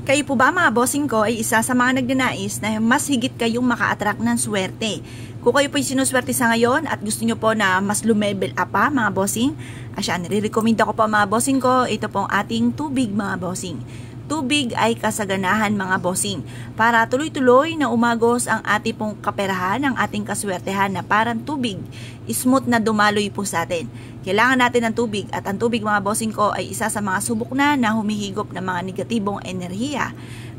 Kayo po ba mga bossing ko ay isa sa mga nagnanais na mas higit kayong maka-attract ng swerte? Kung kayo po yung sinuswerte sa ngayon at gusto nyo po na mas lumevel up pa mga bossing, asya, nire-recommend ko po mga bossing ko, ito pong ating tubig mga bossing. Tubig ay kasaganahan mga bossing para tuloy-tuloy na umagos ang ating pong kaperahan, ang ating kaswertehan na parang tubig, smooth na dumaloy po sa atin. Kailangan natin ng tubig at ang tubig mga bossing ko ay isa sa mga subok na humihigop ng mga negatibong enerhiya.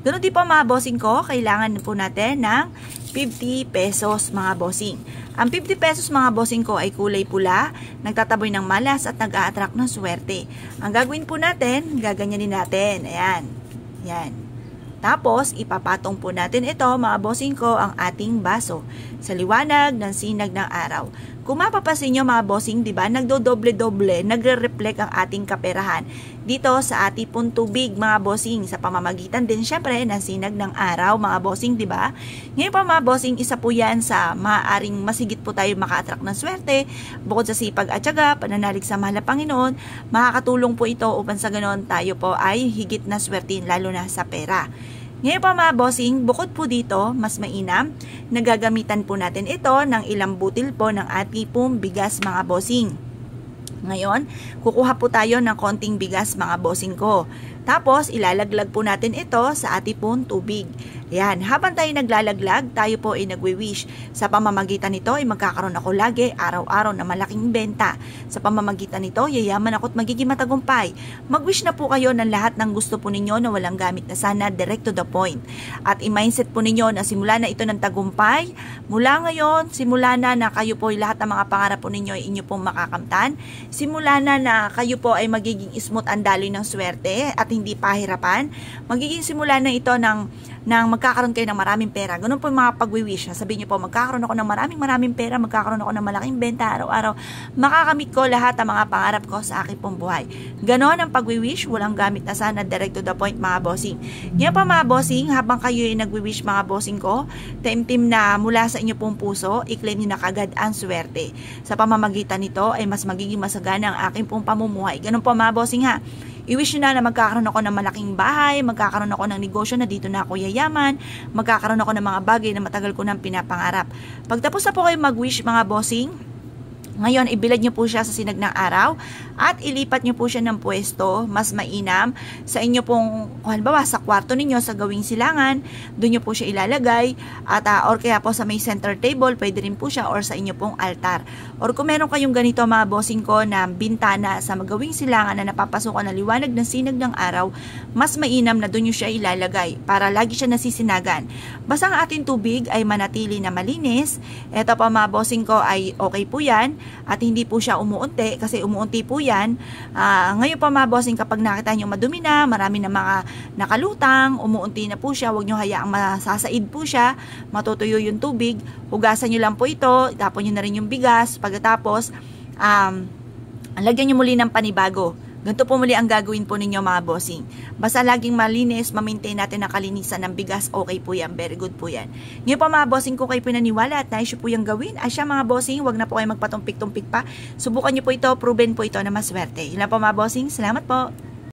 Ganun din po mga bossing ko, kailangan po natin ng 50 pesos mga bossing. Ang 50 pesos mga bossing ko ay kulay pula, nagtataboy ng malas at nag-a-attract ng swerte. Ang gagawin po natin, gaganyanin natin. Ayan. Yan. Tapos, ipapatong po natin ito mga bossing ko ang ating baso sa liwanag ng sinag ng araw. Kung mapapasin nyo mga bossing, diba, nagdodoble-doble, nagre-reflect ang ating kaperahan dito sa ating pong tubig mga bossing sa pamamagitan din syempre ng sinag ng araw mga bossing, diba? Ngayon pa mga bossing, isa po yan sa maaaring masigit po tayo maka-attract ng swerte bukod sa sipag at tiyaga, pananalig sa mahal na Panginoon, makakatulong po ito upang sa ganon tayo po ay higit na swertin lalo na sa pera. Ngayon pa mga bossing, bukod po dito, mas mainam, nagagamitan po natin ito ng ilang butil po ng ating pong bigas mga bossing. Ngayon, kukuha po tayo ng konting bigas mga bossing ko. Tapos, ilalaglag po natin ito sa ating pong tubig. Yan, habang tayo naglalaglag, tayo po ay nagwi-wish. Sa pamamagitan nito ay magkakaroon ako lagi, araw-araw na malaking benta. Sa pamamagitan nito, yayaman ako at magiging matagumpay. Mag-wish na po kayo ng lahat ng gusto po ninyo na walang gamit na sana, direct to the point. At i-mindset po ninyo na simula na ito ng tagumpay. Mula ngayon, simula na kayo po ay lahat ng mga pangarap po ninyo ay inyo pong makakamtan. Simula na kayo po ay magiging smooth ang daloy ng swerte at hindi pahirapan. Magiging simula na ito ng magkakaroon kayo ng maraming pera. Ganun po yung mga pag-wish. Sabihin niyo po, magkakaroon ako ng maraming pera, magkakaroon ako ng malaking benta araw-araw. Makakamit ko lahat ng mga pangarap ko sa aking pong buhay. Ganon ang pag-wish, walang gamit na sana, direct to the point mga bossing. Ngayon pa mga bossing, habang kayo ay nag-wish mga bossing ko, taimtim na mula sa inyo pong puso, i-claim niyo na kagad ang swerte. Sa pamamagitan nito ay mas magiging masagana ang aking pong pamumuhay. Ganon po mga bossing ha. I-wish nyo na magkakaroon ako ng malaking bahay, magkakaroon ako ng negosyo na dito na ako yayaman, magkakaroon ako ng mga bagay na matagal ko nang pinapangarap. Pagtapos na po kayo mag-wish mga bossing, ngayon, ibilad nyo po siya sa sinag ng araw at ilipat nyo po siya ng pwesto, mas mainam sa inyo pong, halimbawa sa kwarto ninyo, sa gawing silangan, doon nyo po siya ilalagay at or kaya po sa may center table, pwede rin po siya or sa inyo pong altar. Or kung meron kayong ganito mga bossing ko na bintana sa magawing silangan na napapasukan ng liwanag ng sinag ng araw, mas mainam na doon nyo siya ilalagay para lagi siya nasisinagan. Basta ang ating tubig ay manatili na malinis. Ito pa mga bossing ko ay okay po yan. At hindi po siya umuunti kasi umuunti po yan. Ngayon pa mga bossing, kapag nakita nyo madumi na, marami na mga nakalutang, umuunti na po siya, huwag nyo hayaang masasaid po siya, matutuyo yung tubig, hugasan nyo lang po ito, tapon nyo na rin yung bigas, pagkatapos lagyan nyo muli ng panibago. Ganito po muli ang gagawin po ninyo mga bossing. Basta laging malinis, ma-maintain natin ang kalinisan ng bigas, okay po yan, very good po yan. Ngayon po mga bossing, kung kayo pinaniwala at nais po yung gawin, asya mga bossing, wag na po kayo magpatumpik-tumpik pa. Subukan nyo po ito, proven po ito na maswerte. Yun lang po mga bossing, salamat po.